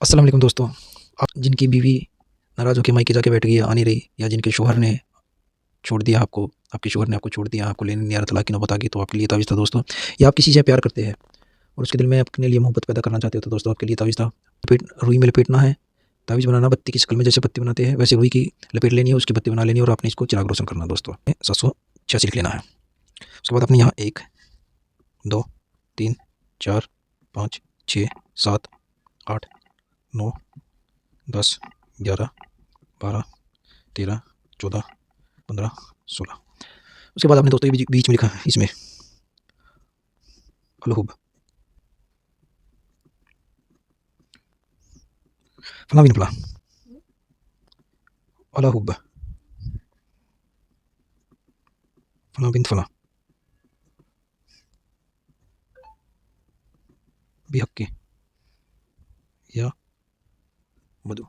अस्सलाम वालेकुम दोस्तों। आप जिनकी बीवी नाराज़ होके मायके जाके बैठ गई है, आ नहीं रही, या जिनके शौहर ने छोड़ दिया आपको, आपके शौहर ने आपको छोड़ दिया, आपको लेने नहीं आ रहा, तलाक की नौबत आ गई, तो आपके लिए तावीज़ था दोस्तों। या आप किसी से प्यार करते हैं और उसके दिल में अपने लिए मोहब्बत पैदा करना चाहते हो, तो दोस्तों आपके लिए तावीज़ था। रुई में लपेटना है, तावीज़ बनाना बत्ती की शक्ल में, जैसे पत्ती बनाते हैं वैसे रुई की लपेट लेनी है, उसकी बत्ती बना लेनी है और आपने इसको चिराग रोशन करना है दोस्तों। 786 लिख लेना है। उसके बाद आपने यहाँ 1, 2, 3, 4, 5, 6, 7, 8, 9, 10, 11, 12, 13, 14, 15, 16। उसके बाद आपने दोस्तों ये बीच में लिखा है इसमें अलहुब, फला बिन फला, अलहुब, फला बिन फला, बिहक्की, या मधु।